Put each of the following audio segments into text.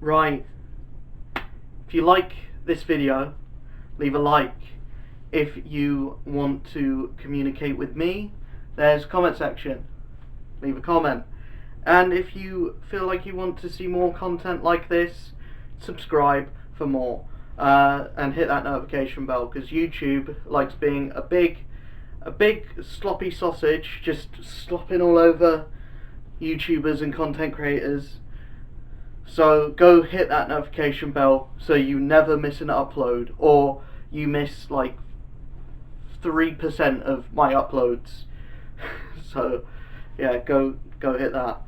Right, if you like this video, leave a like. If you want to communicate with me, there's a comment section, leave a comment. And if you feel like you want to see more content like this, subscribe for more, and hit that notification bell, because YouTube likes being a big sloppy sausage, just slopping all over YouTubers and content creators. So go hit that notification bell so you never miss an upload, or you miss like 3% of my uploads. So yeah, go hit that.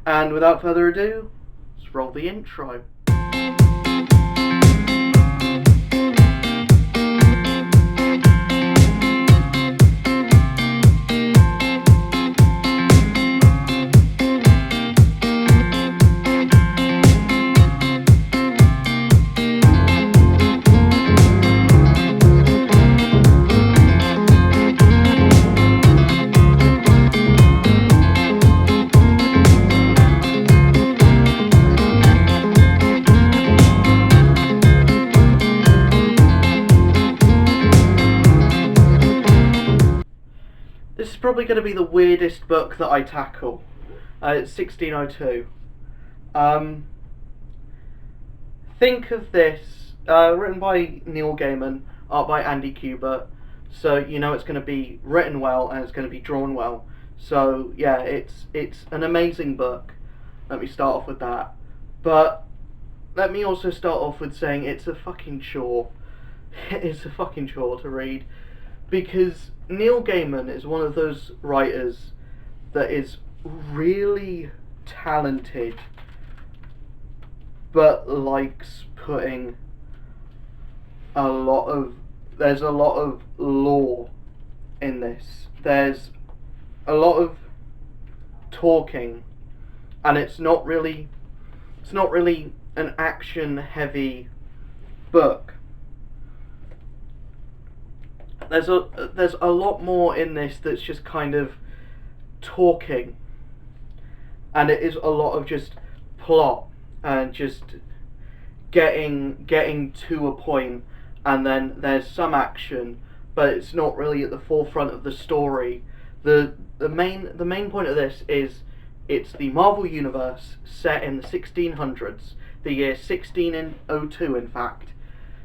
And without further ado, let's roll the intro. This is probably going to be the weirdest book that I tackle. It's 1602. Think of this, written by Neil Gaiman, art by Andy Kubert, so you know it's going to be written well and it's going to be drawn well. So yeah, it's an amazing book. Let me start off with that. But let me also start off with saying it's a fucking chore. It's a fucking chore to read, because Neil Gaiman is one of those writers that is really talented, but likes putting there's a lot of lore in this. There's a lot of talking, and it's not really an action heavy book. There's a lot more in this that's just kind of talking, and it is a lot of just plot and just getting to a point, and then there's some action, but it's not really at the forefront of the story. The main point of this is it's the Marvel Universe set in the 1600s, the year 1602 in fact.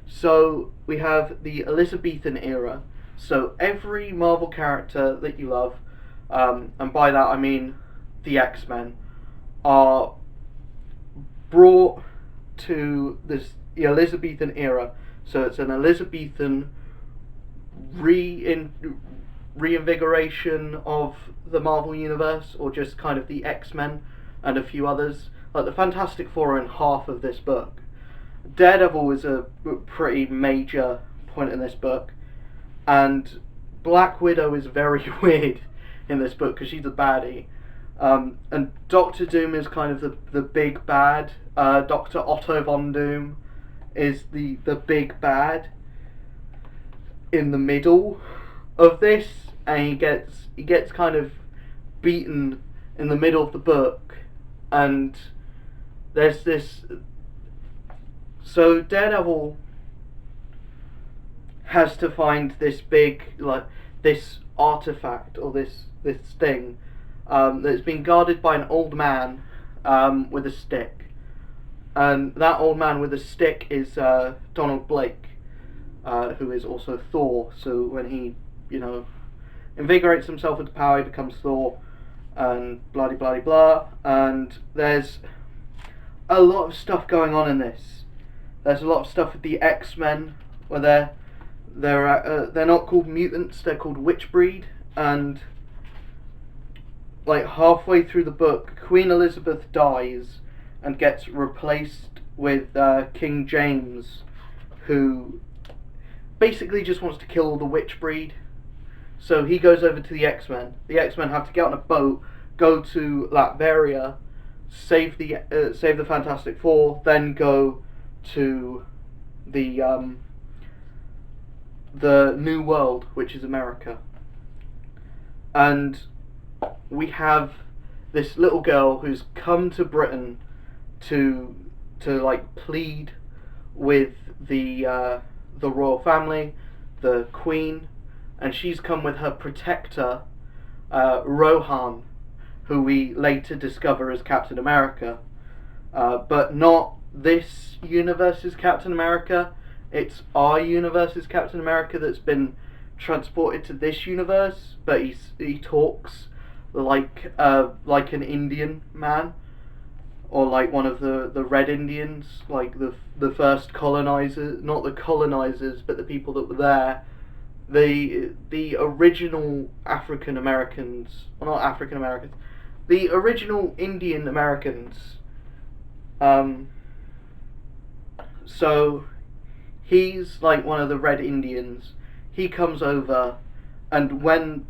So we have the Elizabethan era. So every Marvel character that you love, and by that I mean the X-Men, are brought to the Elizabethan era. So it's an Elizabethan reinvigoration of the Marvel Universe, or just kind of the X-Men and a few others. Like the Fantastic Four are in half of this book. Daredevil is a pretty major point in this book, and Black Widow is very weird in this book because she's a baddie, and Doctor Doom is kind of the big bad. Dr. Otto von Doom is the big bad in the middle of this, and he gets kind of beaten in the middle of the book, and there's this. So Daredevil has to find this big, like, this artifact, or this thing that's been guarded by an old man with a stick, and that old man with a stick is Donald Blake, who is also Thor. So when he, invigorates himself into power, he becomes Thor, and blah de blah de blah. And there's a lot of stuff going on in this. There's a lot of stuff with the X-Men, where they're not called mutants, they're called witchbreed, and like halfway through the book, Queen Elizabeth dies and gets replaced with King James, who basically just wants to kill all the witchbreed. So he goes over to the X-Men. The X-Men have to get on a boat, go to Latveria, save the Fantastic Four, then go to the New World, which is America. And we have this little girl who's come to Britain to like plead with the royal family, the Queen, and she's come with her protector, Rohan, who we later discover as Captain America, but not this universe's Captain America. It's our universe's Captain America that's been transported to this universe, but he talks like an Indian man, or like one of the Red Indians, like the first colonizers, not the colonizers, but the people that were there. The original African Americans, well, not African Americans, the original Indian Americans. So he's like one of the Red Indians. He comes over, and when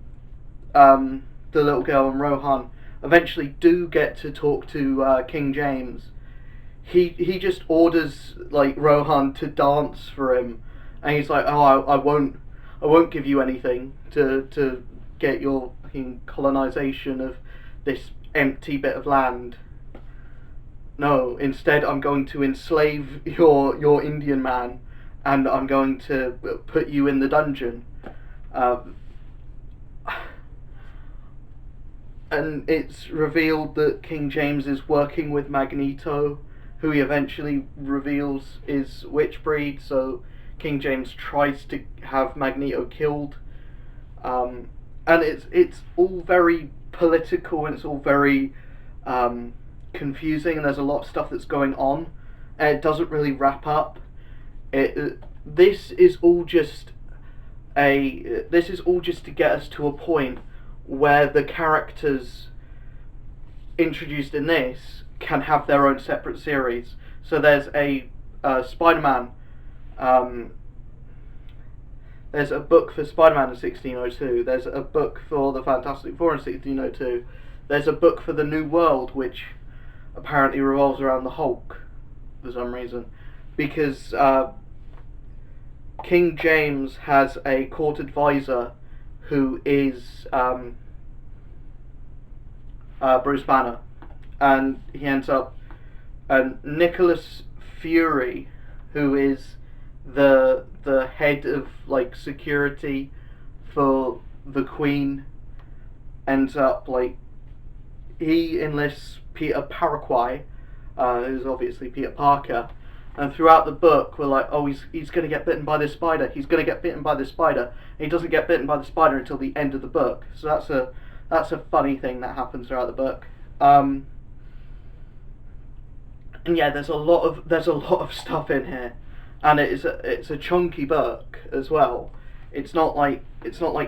the little girl and Rohan eventually do get to talk to King James, he just orders like Rohan to dance for him, and he's like, "Oh, I won't give you anything to get your fucking colonization of this empty bit of land. No, instead I'm going to enslave your Indian man, and I'm going to put you in the dungeon." And it's revealed that King James is working with Magneto, who he eventually reveals is Witchbreed, so King James tries to have Magneto killed. And it's all very political, and it's all very confusing, and there's a lot of stuff that's going on, and it doesn't really wrap up. This is all just to get us to a point where the characters introduced in this can have their own separate series. So there's a Spider-Man. There's a book for Spider-Man in 1602. There's a book for the Fantastic Four in 1602. There's a book for the New World, which apparently revolves around the Hulk for some reason, because King James has a court advisor who is Bruce Banner, and he ends up Nicholas Fury, who is the head of like security for the Queen, ends up like he enlists Peter Paraquai, who's obviously Peter Parker. And throughout the book, we're like, oh, he's going to get bitten by this spider. He's going to get bitten by this spider. And he doesn't get bitten by the spider until the end of the book. So that's a funny thing that happens throughout the book. And yeah, there's a lot of stuff in here, and it's a chunky book as well. It's not like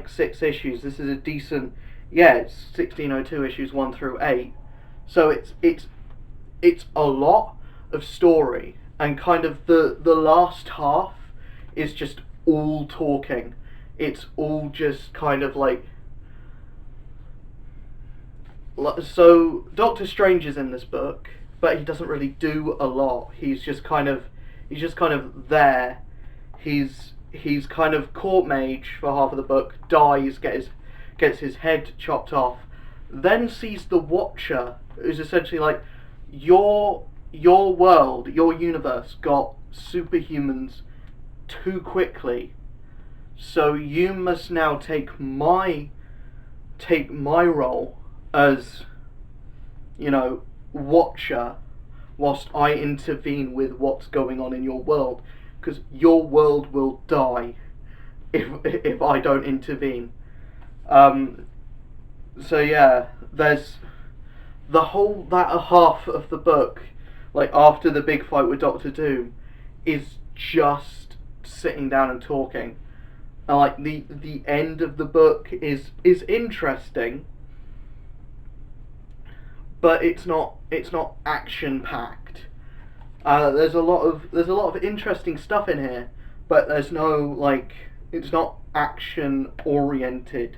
6 issues. This is a decent, it's 1602 issues 1 through 8. So it's a lot of story. And kind of the last half is just all talking. It's all just kind of like... So Doctor Strange is in this book, but he doesn't really do a lot. He's just kind of there. He's kind of court mage for half of the book, dies, gets his head chopped off, then sees the Watcher, who's essentially like, your world, your universe got superhumans too quickly, so you must now take my role as, Watcher, whilst I intervene with what's going on in your world, because your world will die if I don't intervene. So yeah, there's that half of the book, like after the big fight with Doctor Doom, is just sitting down and talking. And like the end of the book is interesting, but it's not action packed. There's a lot of interesting stuff in here, but there's no it's not action oriented.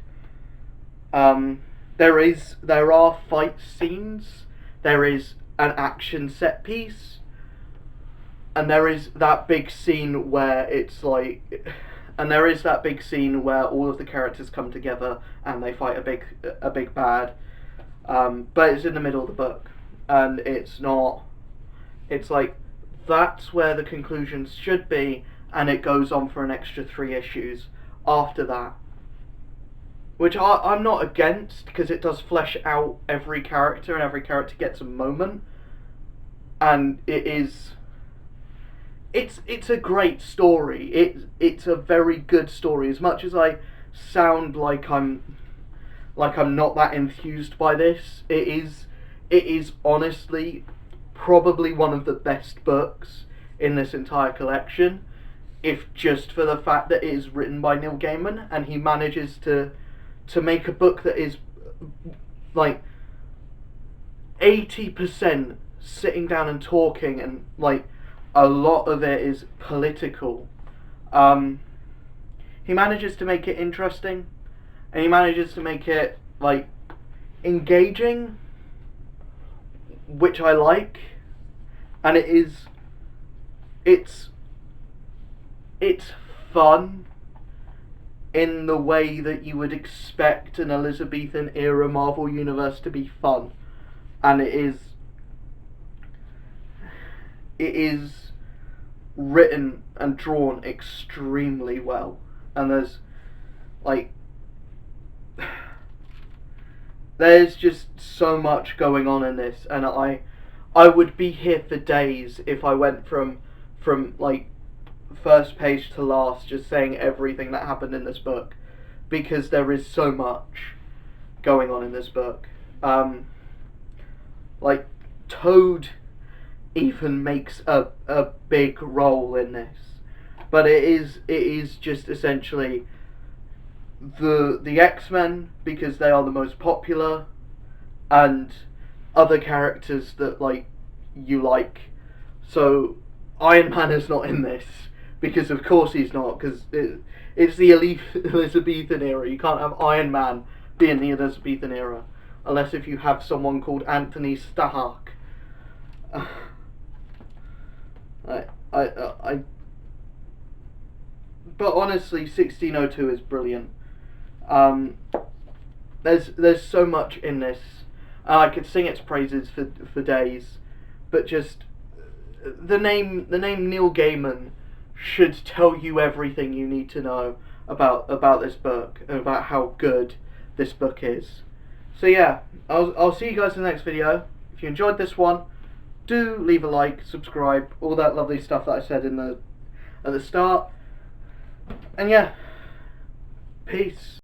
There are fight scenes. There is an action set piece, and there is that big scene where all of the characters come together and they fight a big bad. But it's in the middle of the book, and it's not It's like, that's where the conclusions should be, and it goes on for an extra 3 issues after that. Which I'm not against, because it does flesh out every character, and every character gets a moment. And it's a great story. It's a very good story. As much as I sound like I'm not that enthused by this, it is honestly probably one of the best books in this entire collection, if just for the fact that it is written by Neil Gaiman, and he manages to make a book that is like 80% sitting down and talking, and like a lot of it is political. He manages to make it interesting, and he manages to make it like engaging, which I like, and it's fun in the way that you would expect an Elizabethan era Marvel universe to be fun, and it is written and drawn extremely well, and there's just so much going on in this, and I would be here for days if I went from like first page to last, just saying everything that happened in this book, because there is so much going on in this book. Like Toad even makes a big role in this, but it is just essentially the X-Men, because they are the most popular, and other characters that you like. So Iron Man is not in this, because of course he's not, because it's the Elizabethan era. You can't have Iron Man be in the Elizabethan era unless if you have someone called Anthony Stark. But honestly, 1602 is brilliant. There's so much in this. I could sing its praises for days, but just the name Neil Gaiman should tell you everything you need to know about this book, and about how good this book is. So yeah, I'll see you guys in the next video. If you enjoyed this one, do leave a like, subscribe, all that lovely stuff that I said at the start. And yeah, peace.